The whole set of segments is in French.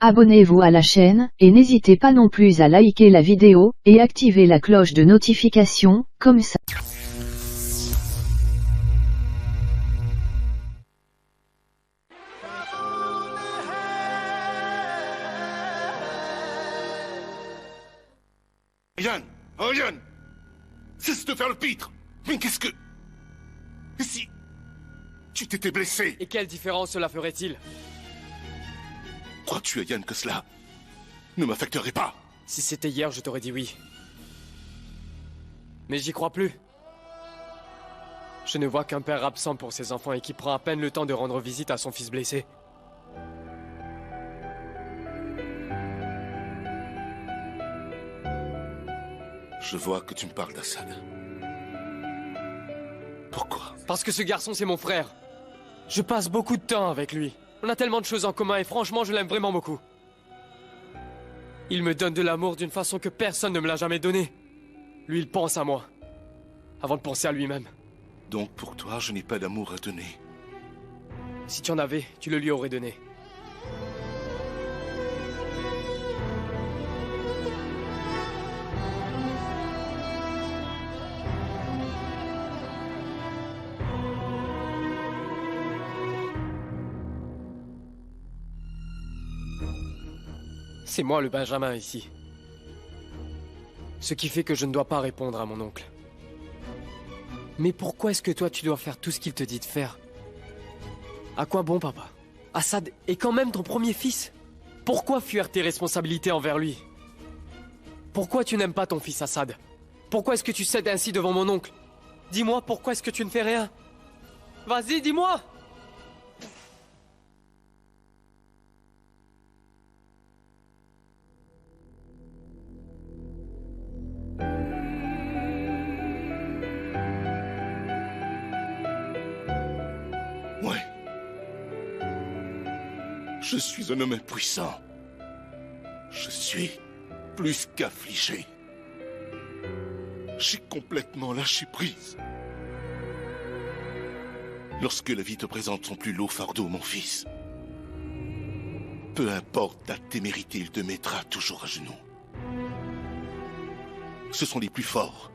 Abonnez-vous à la chaîne, et n'hésitez pas non plus à liker la vidéo, et activer la cloche de notification, comme ça. Yann, oh Yann, cesse de faire le pitre. Mais qu'est-ce que... Et si tu t'étais blessé? Et quelle différence cela ferait-il? Crois-tu à Yann que cela ne m'affecterait pas? Si c'était hier, je t'aurais dit oui. Mais j'y crois plus. Je ne vois qu'un père absent pour ses enfants et qui prend à peine le temps de rendre visite à son fils blessé. Je vois que tu me parles d'Assad. Pourquoi? Parce que ce garçon, c'est mon frère. Je passe beaucoup de temps avec lui. On a tellement de choses en commun et franchement, je l'aime vraiment beaucoup. Il me donne de l'amour d'une façon que personne ne me l'a jamais donné. Lui, il pense à moi, avant de penser à lui-même. Donc pour toi, je n'ai pas d'amour à donner. Si tu en avais, tu le lui aurais donné. C'est moi le Benjamin ici. Ce qui fait que je ne dois pas répondre à mon oncle. Mais pourquoi est-ce que toi tu dois faire tout ce qu'il te dit de faire? À quoi bon, papa? Assad est quand même ton premier fils. Pourquoi fuir tes responsabilités envers lui? Pourquoi tu n'aimes pas ton fils Assad? Pourquoi est-ce que tu cèdes ainsi devant mon oncle? Dis-moi, pourquoi est-ce que tu ne fais rien? Vas-y, dis-moi! Ouais. Je suis un homme impuissant. Je suis plus qu'affligé. J'ai complètement lâché prise. Lorsque la vie te présente son plus lourd fardeau, mon fils, peu importe ta témérité, il te mettra toujours à genoux. Ce sont les plus forts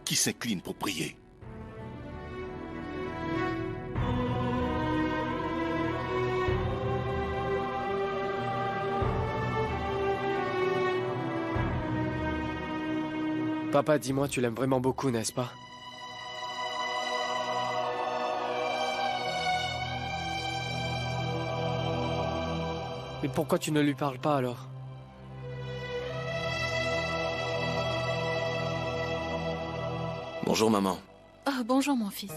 qui s'inclinent pour prier. Papa, dis-moi, tu l'aimes vraiment beaucoup, n'est-ce pas? Mais pourquoi tu ne lui parles pas alors? Bonjour maman. Oh, bonjour mon fils.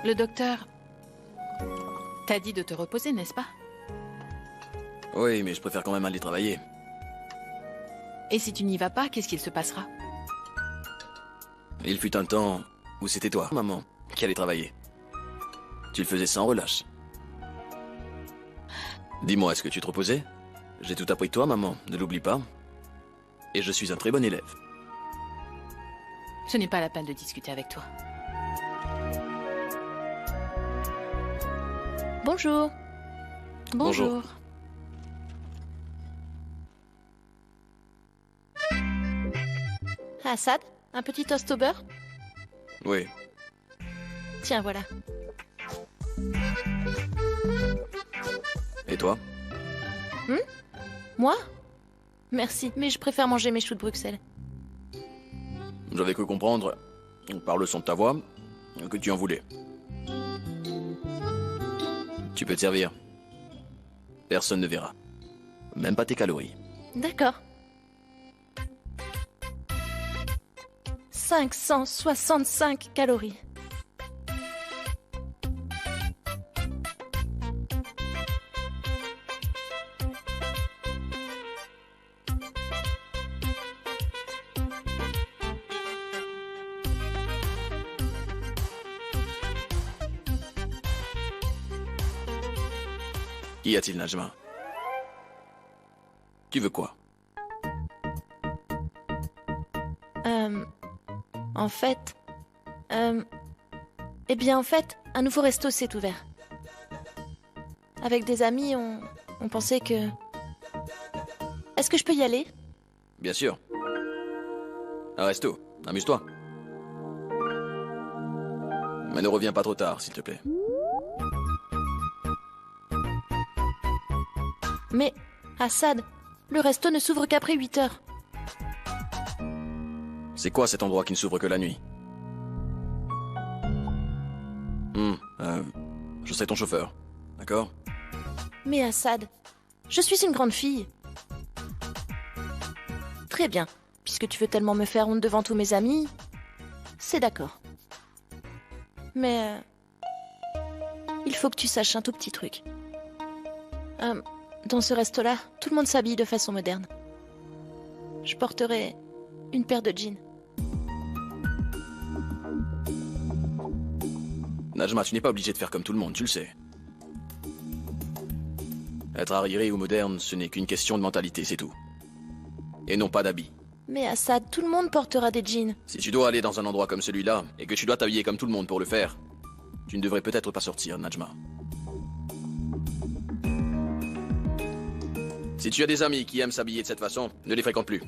Le docteur t'a dit de te reposer, n'est-ce pas? Oui, mais je préfère quand même aller travailler. Et si tu n'y vas pas, qu'est-ce qu'il se passera? Il fut un temps où c'était toi, maman, qui allait travailler. Tu le faisais sans relâche. Dis-moi, est-ce que tu te reposais? J'ai tout appris de toi, maman, ne l'oublie pas. Et je suis un très bon élève. Ce n'est pas la peine de discuter avec toi. Bonjour. Bonjour. Assad, un petit toast au beurre? Oui. Tiens, voilà. Et toi? Moi? Merci, mais je préfère manger mes choux de Bruxelles. J'avais cru comprendre, par le son de ta voix, que tu en voulais. Tu peux te servir. Personne ne verra. Même pas tes calories. D'accord. 565 calories. Qu'y a-t-il, Najma? Tu veux quoi? En fait... Eh bien, en fait, un nouveau resto s'est ouvert. Avec des amis, on pensait que... Est-ce que je peux y aller? Bien sûr. Un resto, amuse-toi. Mais ne reviens pas trop tard, s'il te plaît. Mais, Assad, le resto ne s'ouvre qu'après 8 heures. C'est quoi cet endroit qui ne s'ouvre que la nuit? Je serai ton chauffeur, d'accord? Mais Assad, je suis une grande fille. Très bien, puisque tu veux tellement me faire honte devant tous mes amis, c'est d'accord. Mais... il faut que tu saches un tout petit truc. Dans ce resto-là, tout le monde s'habille de façon moderne. Je porterai une paire de jeans. Najma, tu n'es pas obligé de faire comme tout le monde, tu le sais. Être arriéré ou moderne, ce n'est qu'une question de mentalité, c'est tout. Et non pas d'habit. Mais Assad, tout le monde portera des jeans. Si tu dois aller dans un endroit comme celui-là, et que tu dois t'habiller comme tout le monde pour le faire, tu ne devrais peut-être pas sortir, Najma. Si tu as des amis qui aiment s'habiller de cette façon, ne les fréquente plus.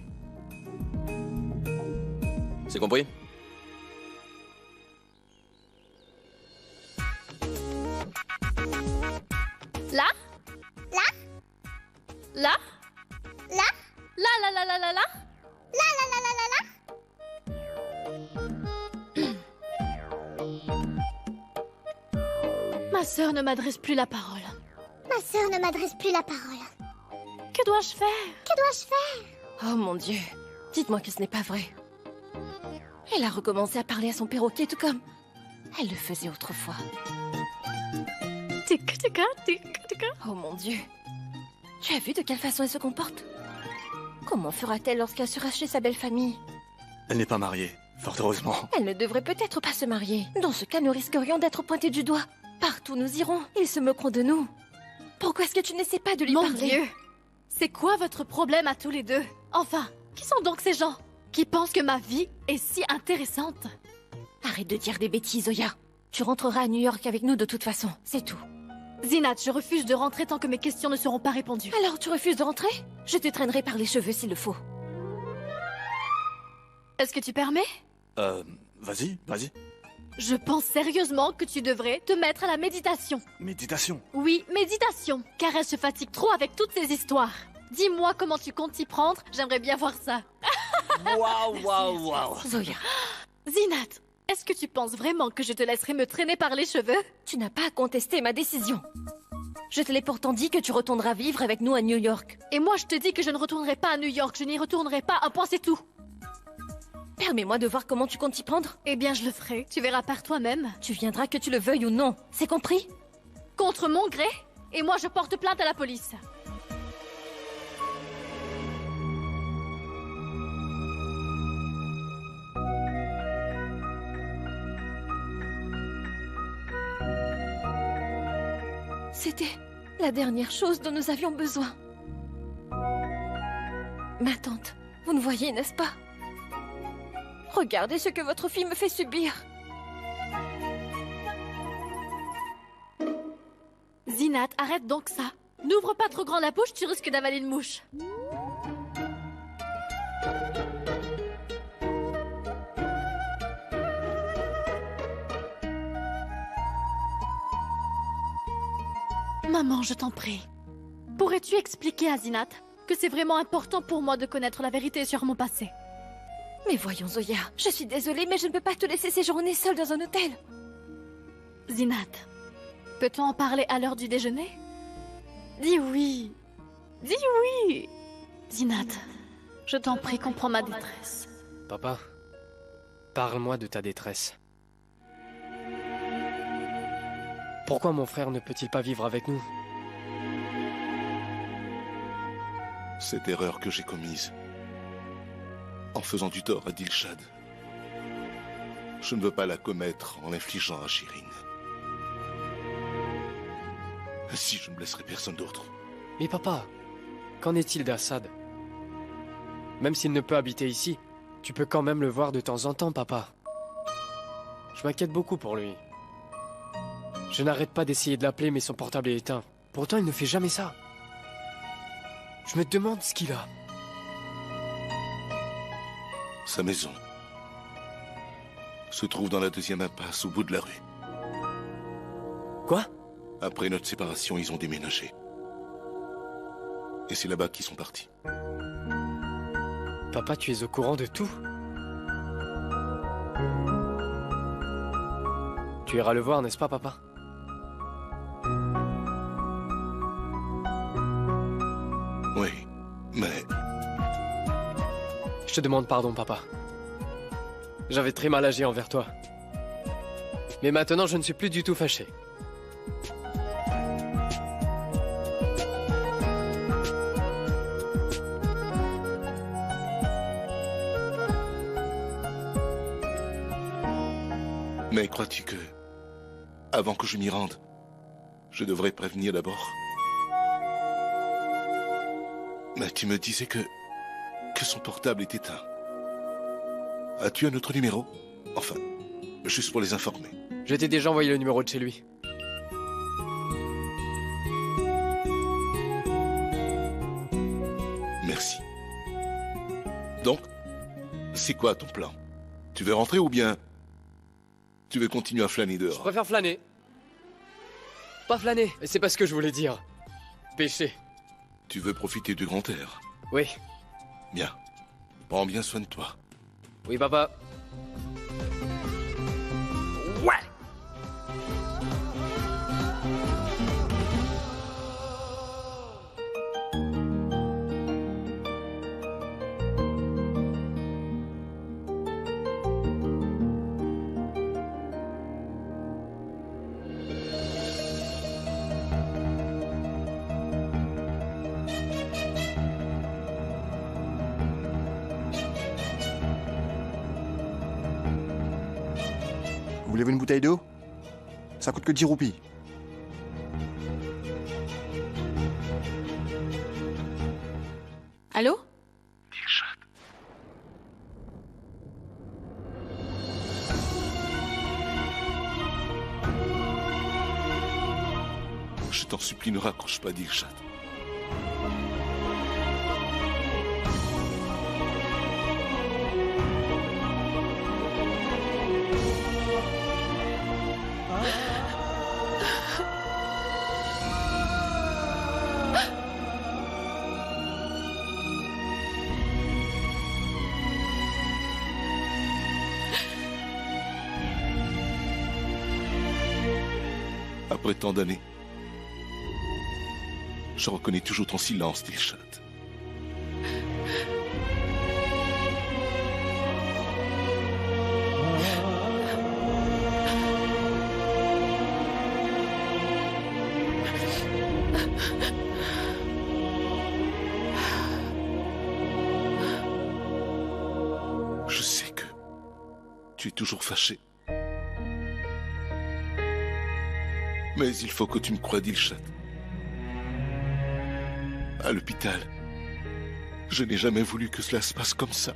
C'est compris? Là? Là? Là? Là? Là, là, là, là, là, là? Là, là, là, là, là, là? Ma sœur ne m'adresse plus la parole. Ma sœur ne m'adresse plus la parole. Que dois-je faire? Que dois-je faire? Oh mon Dieu, dites-moi que ce n'est pas vrai. Elle a recommencé à parler à son perroquet tout comme elle le faisait autrefois. Tic, tic, tic, tic. Oh mon Dieu. Tu as vu de quelle façon elle se comporte? Comment fera-t-elle lorsqu'elle sera chez sa belle famille? Elle n'est pas mariée, fort heureusement. Elle ne devrait peut-être pas se marier. Dans ce cas, nous risquerions d'être pointés du doigt. Partout nous irons, ils se moqueront de nous. Pourquoi est-ce que tu n'essaies pas de lui Mon parler? Dieu! C'est quoi votre problème à tous les deux? Enfin, qui sont donc ces gens qui pensent que ma vie est si intéressante? Arrête de dire des bêtises, Oya. Tu rentreras à New York avec nous de toute façon, c'est tout. Zinat, je refuse de rentrer tant que mes questions ne seront pas répondues. Alors tu refuses de rentrer? Je te traînerai par les cheveux s'il le faut. Est-ce que tu permets? Vas-y, vas-y. Je pense sérieusement que tu devrais te mettre à la méditation. Méditation. Oui, méditation, car elle se fatigue trop avec toutes ces histoires. Dis-moi comment tu comptes t'y prendre, j'aimerais bien voir ça. Waouh, waouh, waouh. Zoya, Zinat, est-ce que tu penses vraiment que je te laisserai me traîner par les cheveux? tu n'as pas à contester ma décision. Je te l'ai pourtant dit que tu retourneras vivre avec nous à New York. Et moi je te dis que je ne retournerai pas à New York, je n'y retournerai pas, un point c'est tout. Permets-moi de voir comment tu comptes t'y prendre. Eh bien je le ferai, tu verras par toi-même. Tu viendras que tu le veuilles ou non, c'est compris? Contre mon gré, et moi je porte plainte à la police. C'était la dernière chose dont nous avions besoin. Ma tante, vous ne voyez, n'est-ce pas? Regardez ce que votre fille me fait subir. Zinat, arrête donc ça. N'ouvre pas trop grand la bouche, tu risques d'avaler une mouche. Maman, je t'en prie. Pourrais-tu expliquer à Zinat que c'est vraiment important pour moi de connaître la vérité sur mon passé? Mais voyons, Zoya, je suis désolée, mais je ne peux pas te laisser séjourner seule dans un hôtel. Zinat, peut-on en parler à l'heure du déjeuner? Dis oui. Dis oui. Zinat, je t'en prie, comprends ma détresse. Papa, parle-moi de ta détresse. Pourquoi mon frère ne peut-il pas vivre avec nous? Cette erreur que j'ai commise, en faisant du tort à Dilshad, je ne veux pas la commettre en l'infligeant à Shirin. Si je ne blesserai personne d'autre. Mais papa, qu'en est-il d'Assad? Même s'il ne peut habiter ici, Tu peux quand même le voir de temps en temps, papa. Je m'inquiète beaucoup pour lui. Je n'arrête pas d'essayer de l'appeler, mais son portable est éteint. Pourtant, il ne fait jamais ça. Je me demande ce qu'il a. Sa maison se trouve dans la 2e impasse, au bout de la rue. Quoi? Après notre séparation, ils ont déménagé. Et c'est là-bas qu'ils sont partis. Papa, tu es au courant de tout? Tu iras le voir, n'est-ce pas, papa? Oui, mais... Je te demande pardon, papa. J'avais très mal agi envers toi. Mais maintenant, je ne suis plus du tout fâché. Mais crois-tu que, avant que je m'y rende, je devrais prévenir d'abord? Mais tu me disais que son portable est éteint. As-tu un autre numéro? Enfin, juste pour les informer. Je t'ai déjà envoyé le numéro de chez lui. Merci. Donc, c'est quoi ton plan? Tu veux rentrer ou bien tu veux continuer à flâner Je dehors? préfère flâner. Pas flâner, mais c'est pas ce que je voulais dire. Pêcher. Tu veux profiter du grand air? Oui. Bien. Prends bien soin de toi. Oui, papa. Voulez-vous une bouteille d'eau? Ça coûte que 10 roupies. Allô? Je t'en supplie, ne raccroche pas, Dilshad. Après tant d'années, je reconnais toujours ton silence, Dilshad. Je sais que tu es toujours fâché. Mais il faut que tu me croies, Dilshad. À l'hôpital, je n'ai jamais voulu que cela se passe comme ça.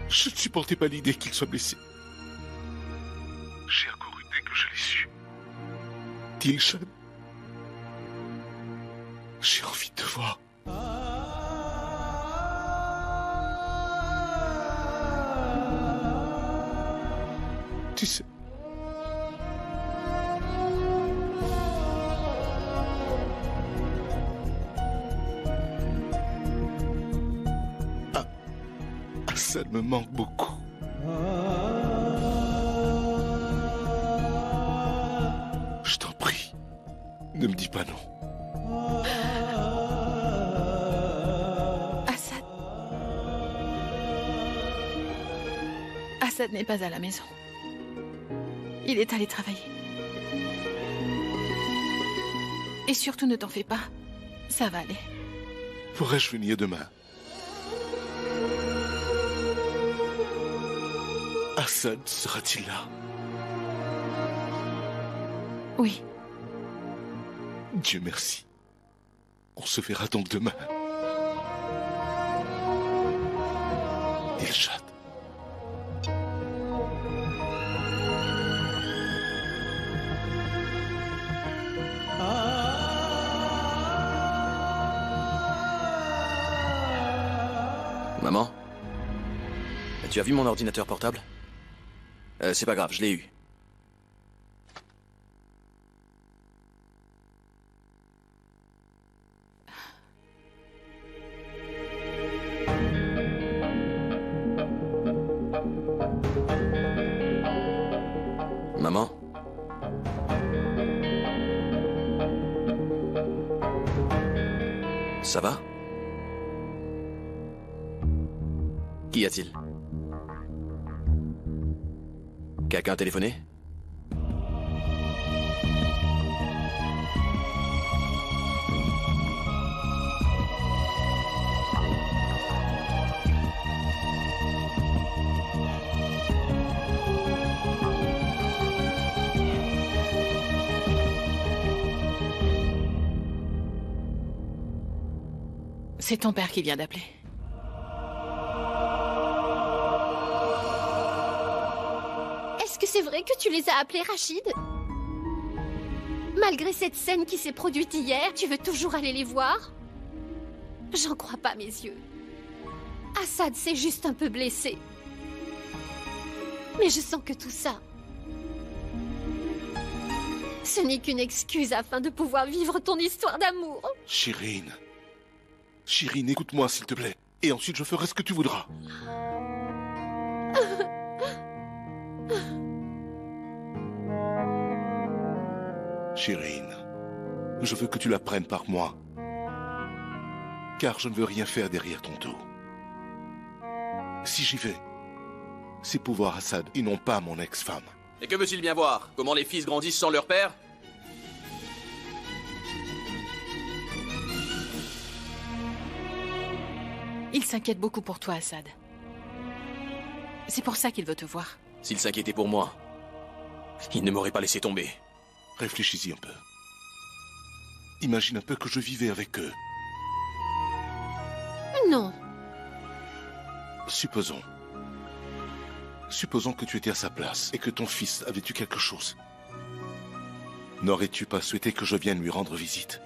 Je ne supportais pas l'idée qu'il soit blessé. J'ai accouru dès que je l'ai su. Dilshad, j'ai envie de te voir. Tu sais, Hassan me manque beaucoup. Je t'en prie, ne me dis pas non. Assad. Assad n'est pas à la maison. Il est allé travailler. Et surtout, ne t'en fais pas. Ça va aller. Pourrais-je venir demain? Hassan sera-t-il là? Oui. Dieu merci. On se verra donc demain. Dilshad. Maman? Tu as vu mon ordinateur portable? C'est pas grave, je l'ai eu. Maman? Ça va? Qu'y a-t-il? Quelqu'un a téléphoné? C'est ton père qui vient d'appeler. Est-ce que c'est vrai que tu les as appelés, Rachid? Malgré cette scène qui s'est produite hier, tu veux toujours aller les voir? J'en crois pas mes yeux. Assad s'est juste un peu blessé. Mais je sens que tout ça... ce n'est qu'une excuse afin de pouvoir vivre ton histoire d'amour. Shirin. Shirin, écoute-moi s'il te plaît. Et ensuite je ferai ce que tu voudras. Shirin, je veux que tu la prennes par moi. Car je ne veux rien faire derrière ton dos. Si j'y vais, c'est pour voir Assad et non pas mon ex-femme. Et que veut-il bien voir? Comment les fils grandissent sans leur père? Il s'inquiète beaucoup pour toi, Assad. C'est pour ça qu'il veut te voir. S'il s'inquiétait pour moi, il ne m'aurait pas laissé tomber. Réfléchis-y un peu. Imagine un peu que je vivais avec eux. Non. Supposons. Supposons que tu étais à sa place et que ton fils avait eu quelque chose. N'aurais-tu pas souhaité que je vienne lui rendre visite?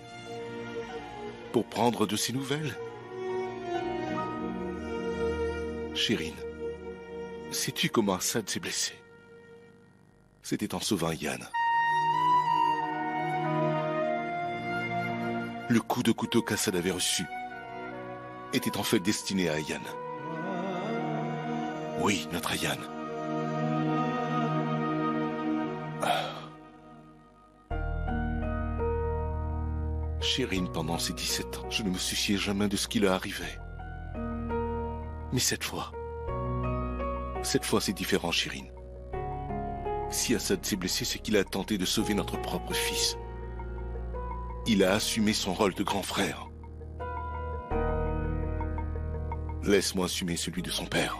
Pour prendre de ses nouvelles? Shirin, sais-tu comment Assad s'est blessé? C'était en sauvant Yann. Le coup de couteau qu'Assad avait reçu était en fait destiné à Yann. Oui, notre Yann. Shirin, pendant ces 17 ans, je ne me souciais jamais de ce qui leur arrivait. Mais cette fois c'est différent, Shirin. Si Assad s'est blessé, c'est qu'il a tenté de sauver notre propre fils. Il a assumé son rôle de grand frère. Laisse-moi assumer celui de son père.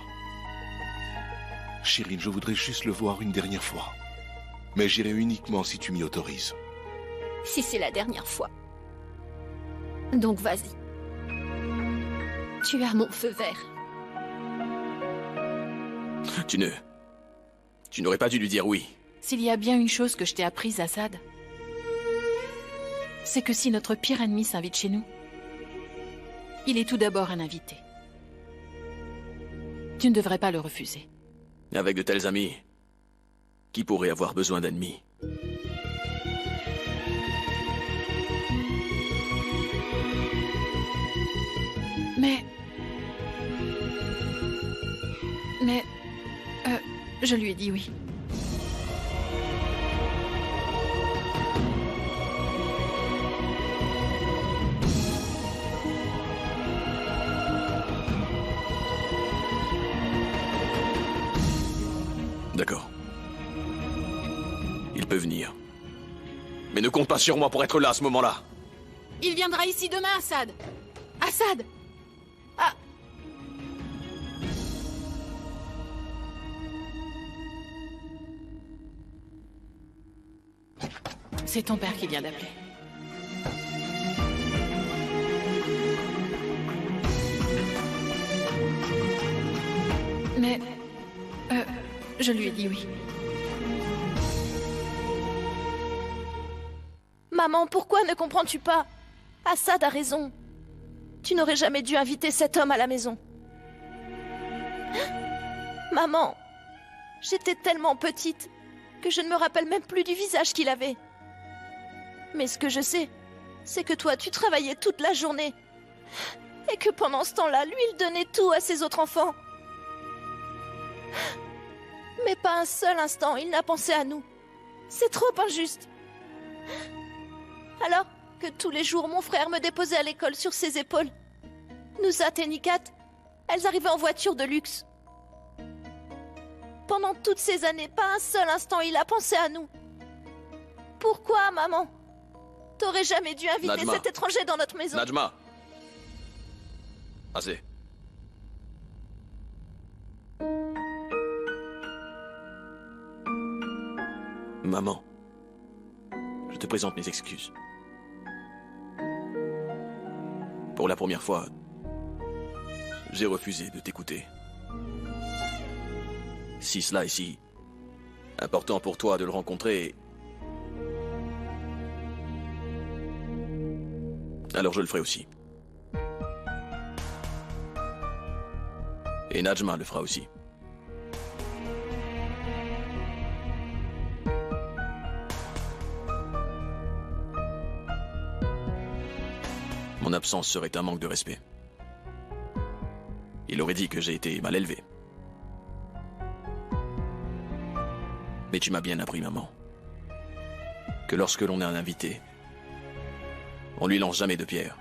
Shirin, je voudrais juste le voir une dernière fois. Mais j'irai uniquement si tu m'y autorises. Si c'est la dernière fois. Donc vas-y. Tu as mon feu vert. Tu n'aurais pas dû lui dire oui. S'il y a bien une chose que je t'ai apprise, Assad, c'est que si notre pire ennemi s'invite chez nous, il est tout d'abord un invité. Tu ne devrais pas le refuser. Avec de tels amis, qui pourrait avoir besoin d'ennemis? Mais... je lui ai dit oui. D'accord. Il peut venir. Mais ne compte pas sur moi pour être là à ce moment-là. Il viendra ici demain, Assad. Assad! Ah! C'est ton père qui vient d'appeler. Mais... je lui ai dit oui. Maman, pourquoi ne comprends-tu pas? Assad a raison. Tu n'aurais jamais dû inviter cet homme à la maison. Maman, j'étais tellement petite que je ne me rappelle même plus du visage qu'il avait. Mais ce que je sais, c'est que toi, tu travaillais toute la journée. Et que pendant ce temps-là, lui, il donnait tout à ses autres enfants. Mais pas un seul instant, il n'a pensé à nous. C'est trop injuste. Alors que tous les jours, mon frère me déposait à l'école sur ses épaules. Nusat et Nikat, elles arrivaient en voiture de luxe. Pendant toutes ces années, pas un seul instant, il a pensé à nous. Pourquoi, maman? T'aurais jamais dû inviter Najma. cet étranger dans notre maison. Najma! Assez. Maman, je te présente mes excuses. Pour la première fois, j'ai refusé de t'écouter. Si cela est si important pour toi de le rencontrer, alors je le ferai aussi. Et Najma le fera aussi. Mon absence serait un manque de respect. Il aurait dit que j'ai été mal élevé. Mais tu m'as bien appris, maman, que lorsque l'on est un invité, on lui lance jamais de pierre.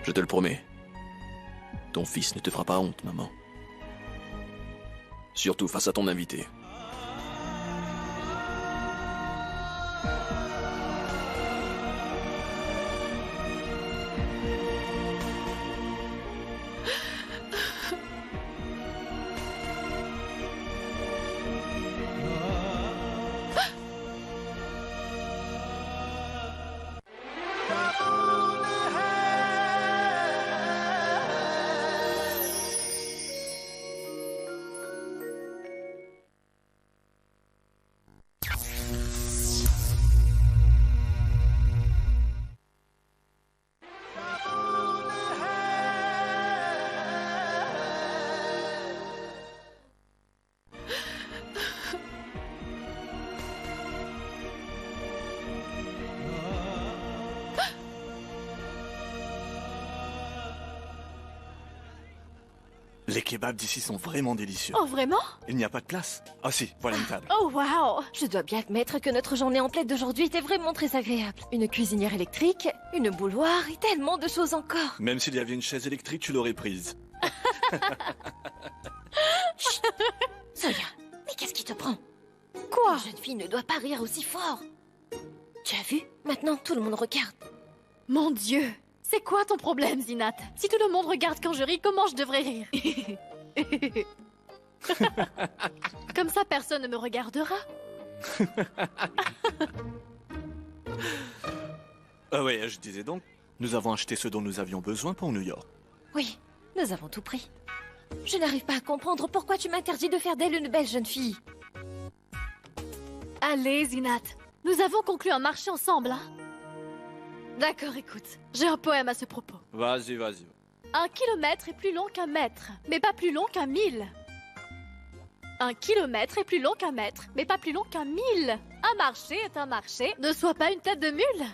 Je te le promets. Ton fils ne te fera pas honte, maman. Surtout face à ton invité. Les kebabs d'ici sont vraiment délicieux. Oh, vraiment? Il n'y a pas de place. Ah si, voilà une table. Oh, wow! Je dois bien admettre que notre journée en plaid d'aujourd'hui était vraiment très agréable. Une cuisinière électrique, une bouilloire et tellement de choses encore. Même s'il y avait une chaise électrique, tu l'aurais prise. Zoya, mais qu'est-ce qui te prend? Quoi? Une jeune fille ne doit pas rire aussi fort. Tu as vu? Maintenant, tout le monde regarde. Mon Dieu! C'est quoi ton problème, Zinat? Si tout le monde regarde quand je ris, comment je devrais rire? Comme ça, personne ne me regardera. Ah ouais, je disais donc, nous avons acheté ce dont nous avions besoin pour New York. Oui, nous avons tout pris. Je n'arrive pas à comprendre pourquoi tu m'interdis de faire d'elle une belle jeune fille. Allez, Zinat. Nous avons conclu un marché ensemble, hein? D'accord, écoute. J'ai un poème à ce propos. Vas-y, vas-y. 1 kilomètre est plus long qu'un mètre, mais pas plus long qu'un 1000. 1 kilomètre est plus long qu'un mètre, mais pas plus long qu'un 1000. Un marché est un marché. Ne sois pas une tête de mule.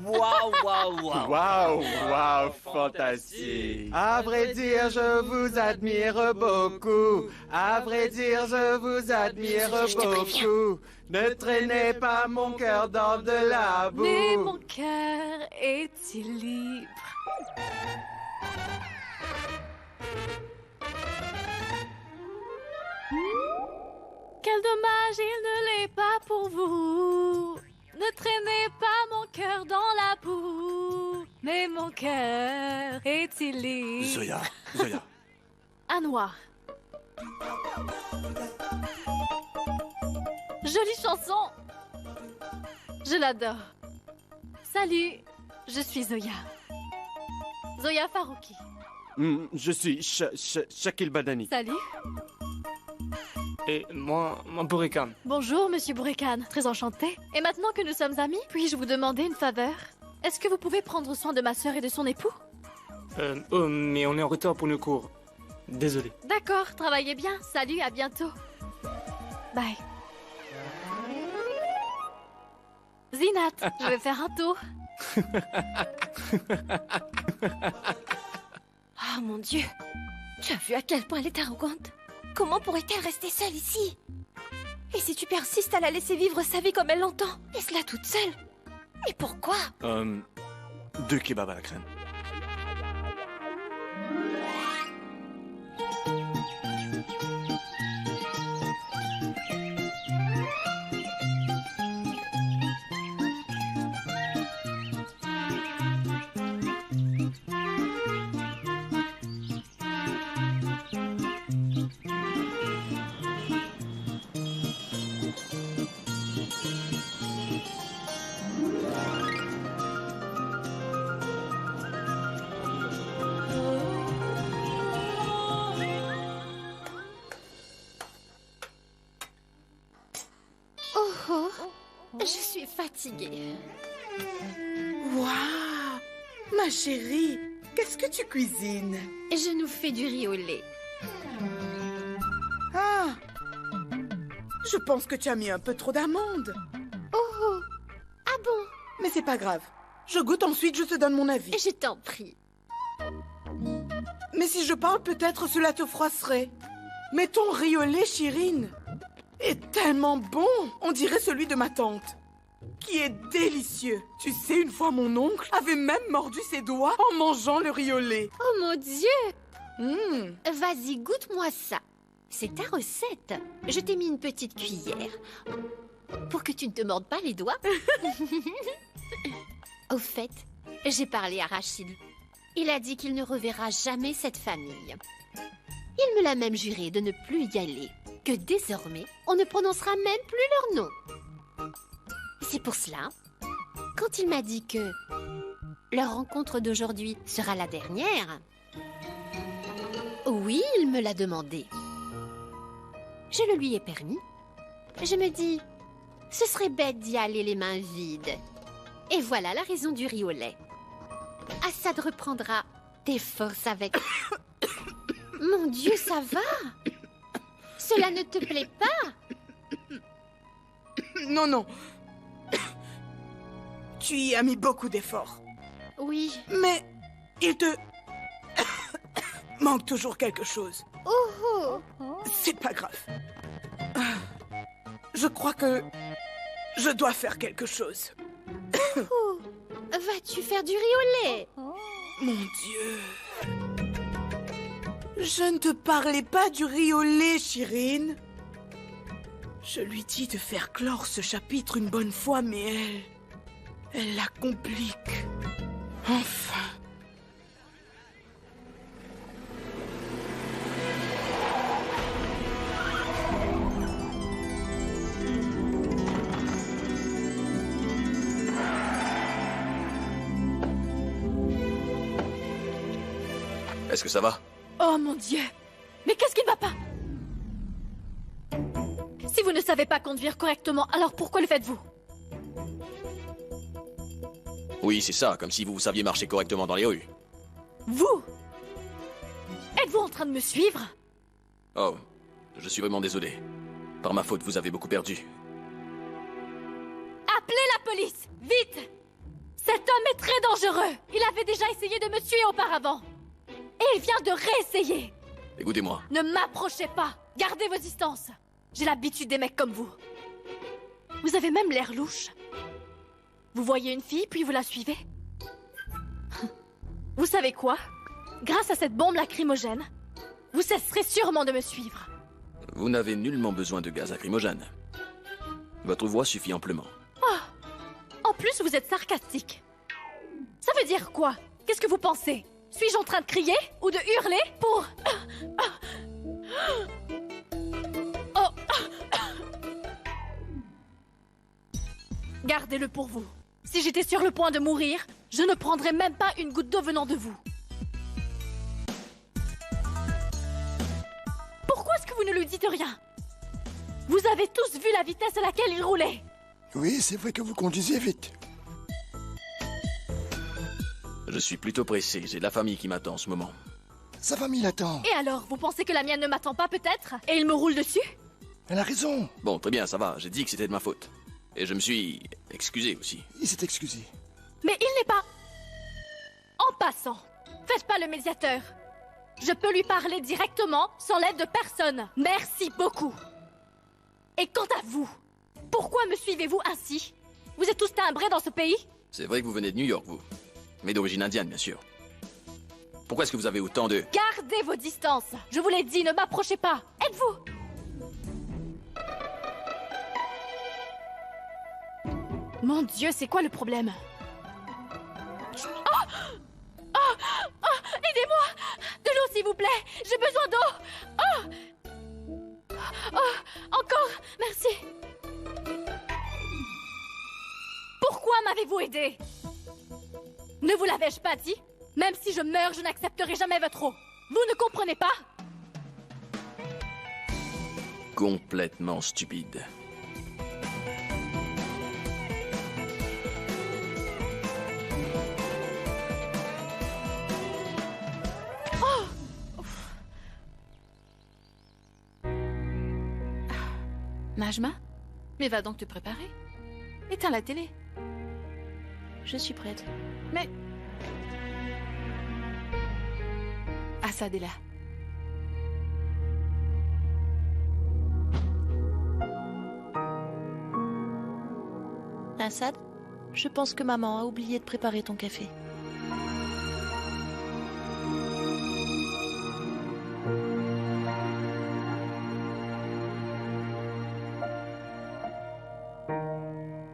Waouh, waouh, waouh. Waouh, waouh, fantastique. À vrai dire, je vous admire beaucoup. À vrai dire, je vous admire beaucoup. Ne traînez pas mon cœur dans de la boue. Mais mon cœur est-il libre? Quel dommage, il ne l'est pas pour vous. Ne traînez pas mon cœur dans la boue. Mais mon cœur est-il libre? Zoya, Zoya. Un noir. Jolie chanson. Je l'adore. Salut, je suis Zoya. Zoya Farouki. Je suis Shakil Badani. Salut. Et moi, Bourrican. Bonjour, monsieur Bourrican. Très enchanté. Et maintenant que nous sommes amis, puis-je vous demander une faveur? Est-ce que vous pouvez prendre soin de ma sœur et de son époux? Oh, mais on est en retard pour nos cours. Désolé. D'accord, travaillez bien. Salut, à bientôt. Bye. Zinat, je vais faire un tour. Oh mon Dieu. Tu as vu à quel point elle est arrogante? Comment pourrait-elle rester seule ici? Et si tu persistes à la laisser vivre sa vie comme elle l'entend? Et cela toute seule? Mais pourquoi? 2 kebabs à la crème. Je suis fatiguée. Waouh! Ma chérie, qu'est-ce que tu cuisines? Je nous fais du riz au lait. Ah! Je pense que tu as mis un peu trop d'amandes. Oh! Ah bon? Mais c'est pas grave. Je goûte ensuite, je te donne mon avis. Je t'en prie. Mais si je parle, peut-être cela te froisserait. Mais ton riz au lait, Chirine, est tellement bon. On dirait celui de ma tante, qui est délicieux. Tu sais, une fois mon oncle avait même mordu ses doigts en mangeant le riz au lait. Oh mon Dieu! Vas-y, goûte-moi ça. C'est ta recette. Je t'ai mis une petite cuillère pour que tu ne te mordes pas les doigts. Au fait, j'ai parlé à Rachid. Il a dit qu'il ne reverra jamais cette famille. Il me l'a même juré de ne plus y aller, que désormais, on ne prononcera même plus leur nom. C'est pour cela, quand il m'a dit que leur rencontre d'aujourd'hui sera la dernière, oui, il me l'a demandé. Je le lui ai permis. Je me dis, ce serait bête d'y aller les mains vides. Et voilà la raison du riz au lait. Assad reprendra des forces avec... Mon Dieu, ça va? Cela ne te plaît pas? Non, non. Tu y as mis beaucoup d'efforts. Oui. Mais il te... manque toujours quelque chose. Oh! C'est pas grave. Je crois que je dois faire quelque chose. Vas-tu faire du riz au lait? Mon Dieu. Je ne te parlais pas du riz au lait, Chirine. Je lui dis de faire clore ce chapitre une bonne fois, mais elle la complique. Enfin. Est-ce que ça va? Oh mon Dieu! Mais qu'est-ce qui ne va pas? Si vous ne savez pas conduire correctement, alors pourquoi le faites-vous? Oui, c'est ça, comme si vous saviez marcher correctement dans les rues. Vous? Êtes-vous en train de me suivre? Oh, je suis vraiment désolé. Par ma faute, vous avez beaucoup perdu. Appelez la police! Vite! Cet homme est très dangereux! Il avait déjà essayé de me tuer auparavant! Et il vient de réessayer! Écoutez-moi. Ne m'approchez pas! Gardez vos distances! J'ai l'habitude des mecs comme vous. Vous avez même l'air louche. Vous voyez une fille, puis vous la suivez? Vous savez quoi? Grâce à cette bombe lacrymogène, vous cesserez sûrement de me suivre. Vous n'avez nullement besoin de gaz lacrymogène. Votre voix suffit amplement. Oh! En plus, vous êtes sarcastique. Ça veut dire quoi? Qu'est-ce que vous pensez? Suis-je en train de crier ou de hurler pour... Oh! Gardez-le pour vous. Si j'étais sur le point de mourir, je ne prendrais même pas une goutte d'eau venant de vous. Pourquoi est-ce que vous ne lui dites rien? Vous avez tous vu la vitesse à laquelle il roulait. Oui, c'est vrai que vous conduisez vite. Je suis plutôt pressé, j'ai de la famille qui m'attend en ce moment. Sa famille l'attend. Et alors, vous pensez que la mienne ne m'attend pas peut-être? Et il me roule dessus? Elle a raison. Bon, très bien, ça va, j'ai dit que c'était de ma faute. Et je me suis excusé aussi. Il s'est excusé. Mais il n'est pas... En passant, faites pas le médiateur. Je peux lui parler directement, sans l'aide de personne. Merci beaucoup. Et quant à vous, pourquoi me suivez-vous ainsi? Vous êtes tous timbrés dans ce pays? C'est vrai que vous venez de New York, vous. Mais d'origine indienne, bien sûr. Pourquoi est-ce que vous avez autant de... Gardez vos distances. Je vous l'ai dit, ne m'approchez pas. Êtes-vous? Mon Dieu, c'est quoi le problème? Oh! Oh! Oh! Aidez-moi! De l'eau, s'il vous plaît! J'ai besoin d'eau! Oh! Oh! Encore! Merci! Pourquoi m'avez-vous aidé? Ne vous l'avais-je pas dit? Même si je meurs, je n'accepterai jamais votre eau. Vous ne comprenez pas? Complètement stupide. Najma? Mais va donc te préparer. Éteins la télé. Je suis prête. Mais... Assad est là. Assad, je pense que maman a oublié de préparer ton café.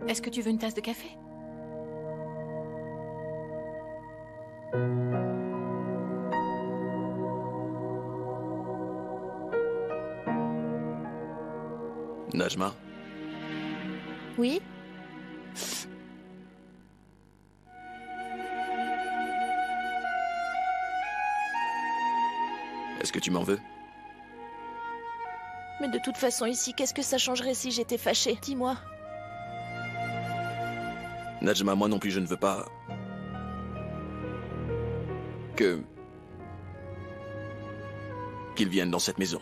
Est-ce que tu veux une tasse de café? Najma? Oui? Est-ce que tu m'en veux? Mais de toute façon, ici, qu'est-ce que ça changerait si j'étais fâchée? Dis-moi. Najma, moi non plus, je ne veux pas... qu'ils viennent dans cette maison.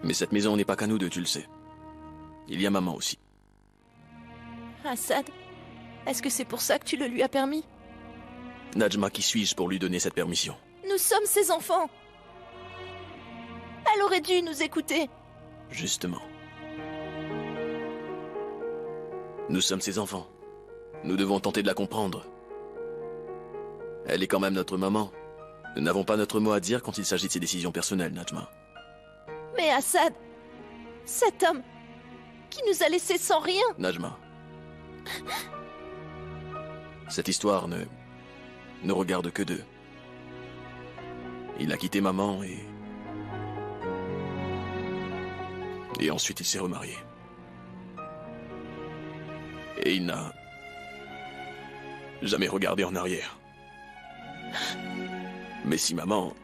Mais cette maison n'est pas qu'à nous deux, tu le sais. Il y a maman aussi. Assad, est-ce que c'est pour ça que tu le lui as permis? Najma, qui suis-je pour lui donner cette permission? Nous sommes ses enfants. Elle aurait dû nous écouter. Justement. Nous sommes ses enfants. Nous devons tenter de la comprendre. Elle est quand même notre maman. Nous n'avons pas notre mot à dire quand il s'agit de ses décisions personnelles, Najma. Mais Assad, cet homme qui nous a laissés sans rien... Najma. Cette histoire ne regarde que d'eux. Il a quitté maman et ensuite il s'est remarié. Et il n'a jamais regardé en arrière. Mais si maman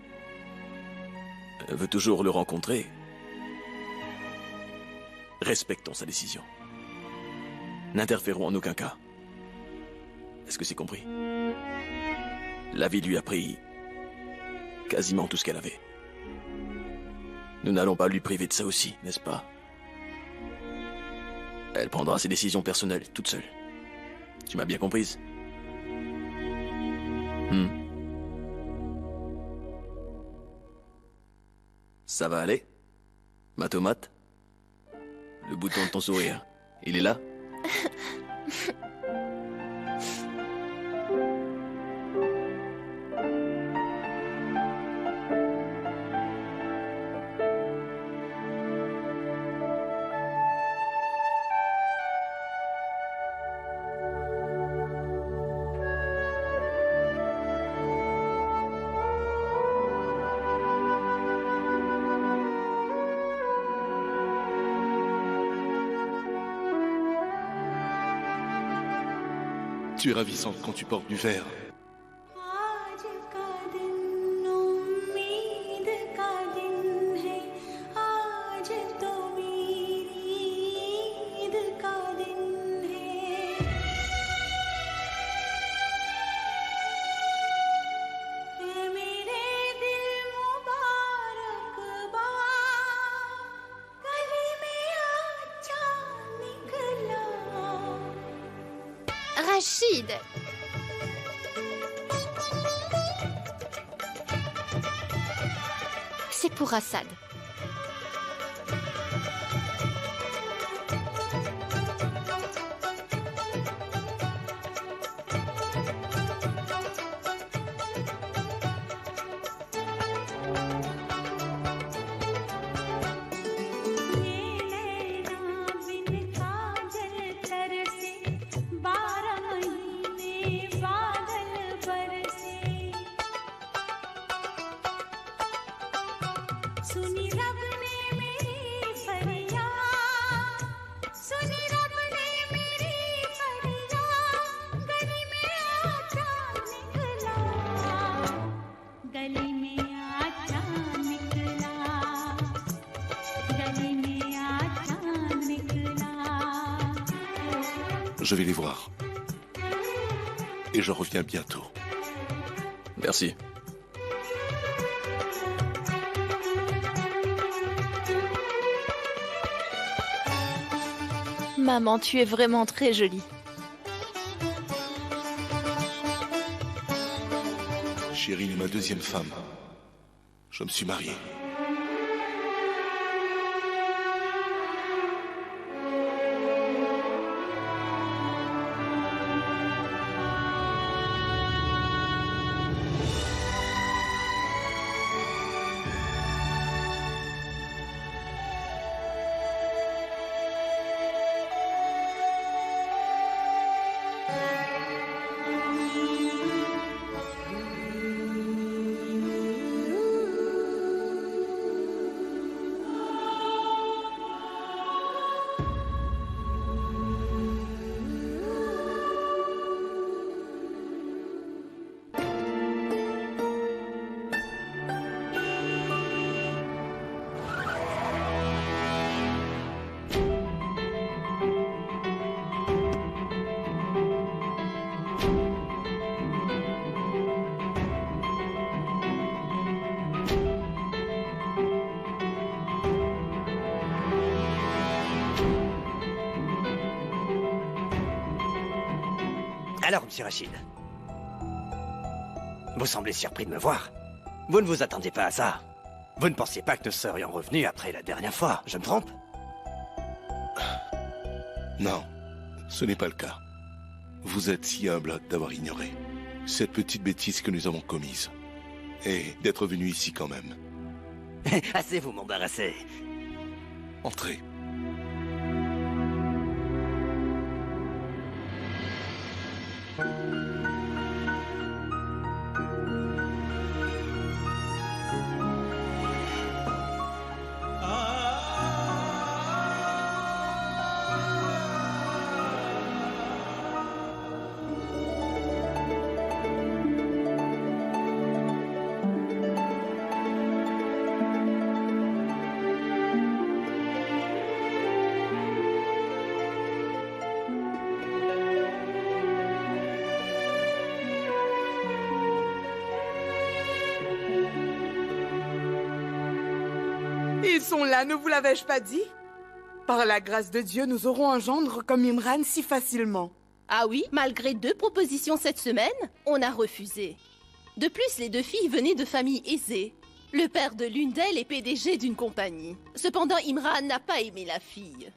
veut toujours le rencontrer, respectons sa décision. N'interférons en aucun cas. Est-ce que c'est compris? La vie lui a pris quasiment tout ce qu'elle avait. Nous n'allons pas lui priver de ça aussi, n'est-ce pas? Elle prendra ses décisions personnelles, toute seule. Tu m'as bien comprise? Ça va aller? Ma tomate? Le bouton de ton sourire, il est là? Tu es ravissante quand tu portes du vert. Rachid. C'est pour Assad. Je vais les voir. Et je reviens bientôt. Merci. Maman, tu es vraiment très jolie. Chirine est ma deuxième femme. Je me suis marié. Alors, monsieur Rachid, vous semblez surpris de me voir. Vous ne vous attendiez pas à ça. Vous ne pensiez pas que nous serions revenus après la dernière fois, je me trompe? Non, ce n'est pas le cas. Vous êtes si humble d'avoir ignoré cette petite bêtise que nous avons commise. Et d'être venu ici quand même. Assez vous m'embarrassez. Entrez. Ils sont là, ne vous l'avais-je pas dit? Par la grâce de Dieu, nous aurons un gendre comme Imran si facilement. Ah oui, malgré 2 propositions cette semaine, on a refusé. De plus, les 2 filles venaient de familles aisées. Le père de l'une d'elles est PDG d'une compagnie. Cependant, Imran n'a pas aimé la fille.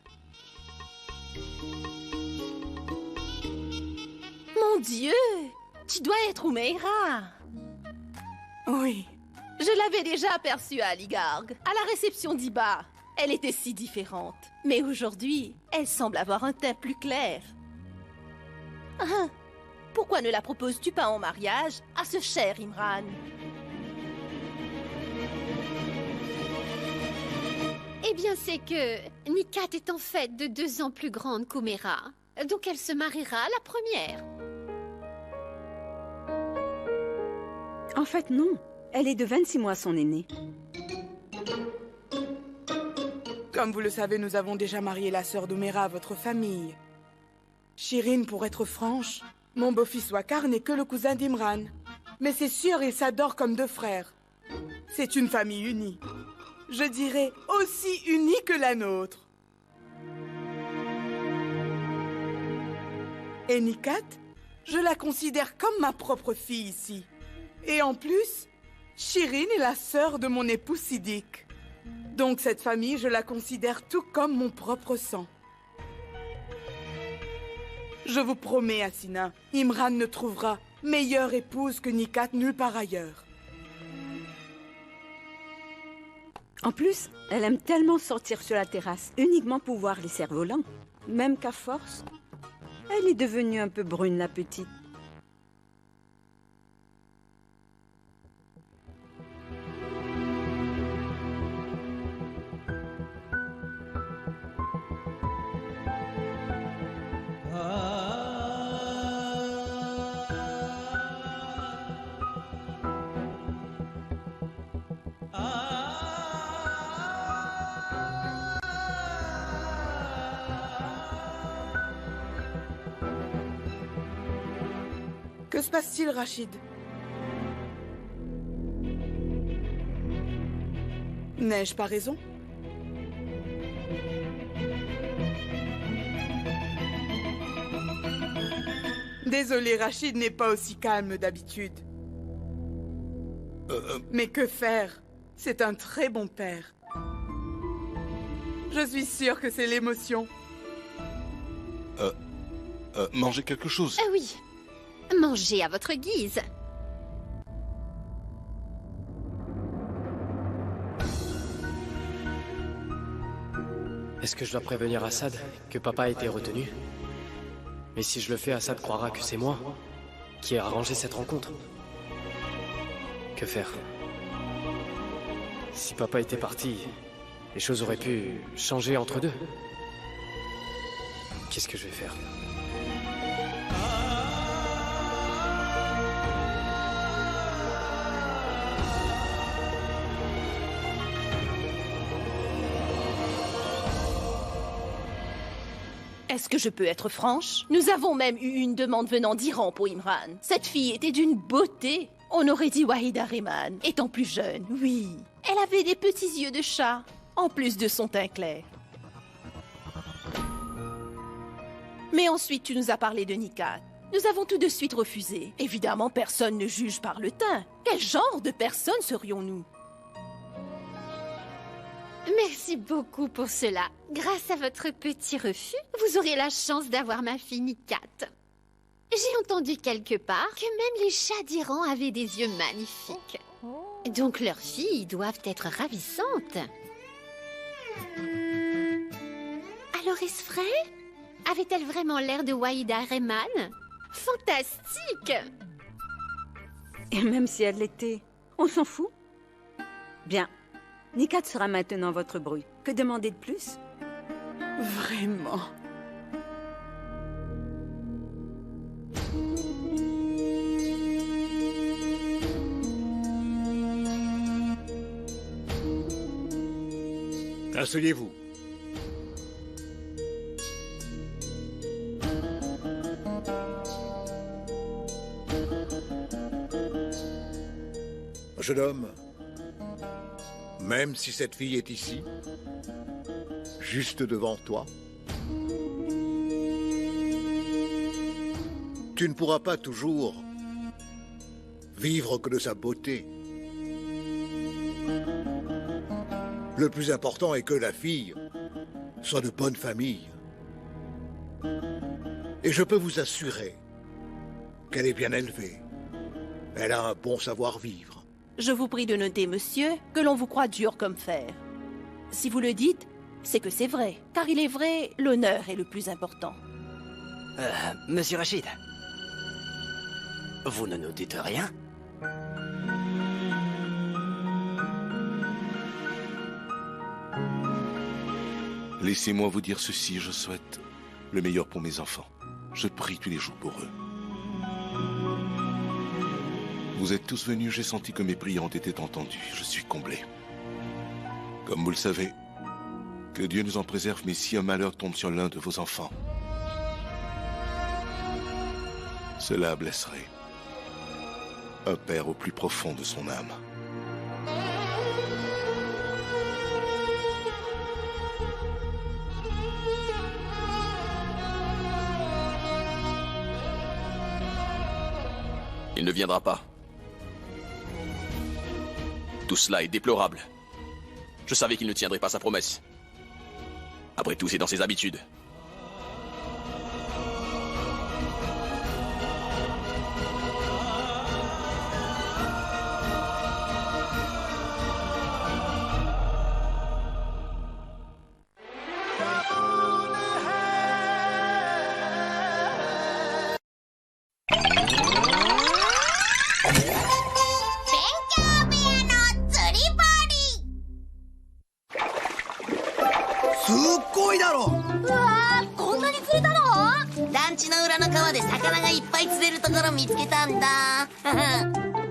Mon Dieu! Tu dois être Oumeira. Oui. Je l'avais déjà aperçue à Aligarg, à la réception d'Iba. Elle était si différente. Mais aujourd'hui, elle semble avoir un teint plus clair. Ah, pourquoi ne la proposes-tu pas en mariage à ce cher Imran? Eh bien, c'est que Nikat est en fait de 2 ans plus grande qu'Oumeira. Donc elle se mariera à la première. En fait, non. Elle est de 26 mois son aînée. Comme vous le savez, nous avons déjà marié la sœur d'Oumeira à votre famille. Chirine, pour être franche, mon beau-fils Wakar n'est que le cousin d'Imran. Mais c'est sûr, ils s'adorent comme 2 frères. C'est une famille unie. Je dirais aussi unie que la nôtre. Et Nikat, Je la considère comme ma propre fille ici. Et en plus, Shirin est la sœur de mon époux Siddiq. Donc cette famille, je la considère tout comme mon propre sang. Je vous promets, Asina, Imran ne trouvera meilleure épouse que Nikat nulle part ailleurs. En plus, elle aime tellement sortir sur la terrasse, uniquement pour voir les cerfs-volants. Même qu'à force, elle est devenue un peu brune, la petite. Que se passe-t-il, Rachid? N'ai-je pas raison? Désolé, Rachid n'est pas aussi calme d'habitude. Mais que faire? C'est un très bon père. Je suis sûre que c'est l'émotion. Mangez quelque chose. Oui. Mangez à votre guise. Est-ce que je dois prévenir Assad que papa a été retenu? Mais si je le fais, Assad croira que c'est moi qui ai arrangé cette rencontre. Que faire? Si papa était parti, les choses auraient pu changer entre deux. Qu'est-ce que je vais faire? Est-ce que je peux être franche? Nous avons même eu une demande venant d'Iran pour Imran. Cette fille était d'une beauté. On aurait dit Wahida Rehman, étant plus jeune, oui. Elle avait des petits yeux de chat, en plus de son teint clair. Mais ensuite, tu nous as parlé de Nikat. Nous avons tout de suite refusé. Évidemment, personne ne juge par le teint. Quel genre de personne serions-nous? Merci beaucoup pour cela. Grâce à votre petit refus, vous aurez la chance d'avoir ma fille Nikat. J'ai entendu quelque part que même les chats d'Iran avaient des yeux magnifiques. Donc leurs filles doivent être ravissantes. Alors est-ce vrai? Avait-elle vraiment l'air de Wahida Rehman? Fantastique! Et même si elle l'était, on s'en fout. Bien. Nikat sera maintenant votre bru. Que demander de plus? Vraiment. Asseyez-vous. Jeune homme, même si cette fille est ici, juste devant toi, tu ne pourras pas toujours vivre que de sa beauté. Le plus important est que la fille soit de bonne famille. Et je peux vous assurer qu'elle est bien élevée. Elle a un bon savoir-vivre. Je vous prie de noter, monsieur, que l'on vous croit dur comme fer. Si vous le dites, c'est que c'est vrai. Car il est vrai, l'honneur est le plus important. Monsieur Rachid, vous ne nous dites rien? Laissez-moi vous dire ceci, je souhaite le meilleur pour mes enfants. Je prie tous les jours pour eux. Vous êtes tous venus, j'ai senti que mes prières ont été entendues. Je suis comblé. Comme vous le savez, que Dieu nous en préserve, mais si un malheur tombe sur l'un de vos enfants, cela blesserait un père au plus profond de son âme. Il ne viendra pas. Tout cela est déplorable. Je savais qu'il ne tiendrait pas sa promesse. Après tout, c'est dans ses habitudes.川で魚がいっぱい釣れるところ見つけたんだ。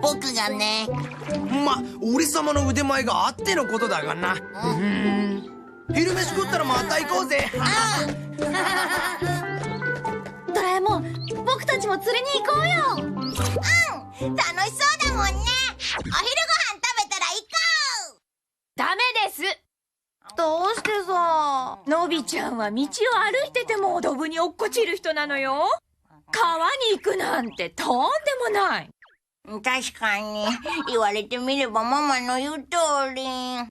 僕がね。俺様の腕前があってのことだがな。昼飯食ったらまた行こうぜ。ドラえもん、僕たちも釣りに行こうよ。楽しそうだもんね。お昼ご飯食べたら行こう。ダメです。どうしてさ。のびちゃんは道を歩いててもドブに落っこちる人なのよ。川に行くなんてとんでもない。確かに言われてみればママの言う通り。いっ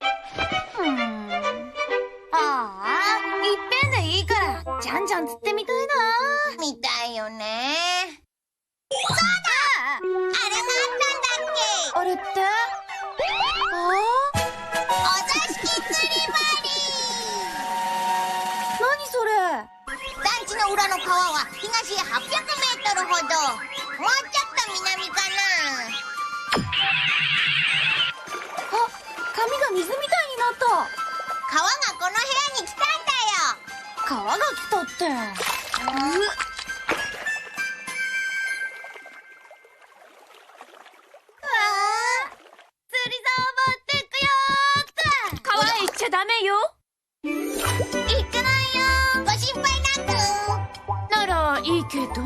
ぺんでいいからじゃんじゃん釣ってみたいな。見たいよね。そうだ、あれがあったんだっけ。あれってお座敷釣り針。何それ。団地の裏の川は東へ800メートルほど。もうちょっと南かな。髪が水みたいになった。川がこの部屋に来たんだよ。川が来たって。釣り竿を持ってくよ。川へ行っちゃダメよ。行かないよ。ご心配なく。ならいいけど。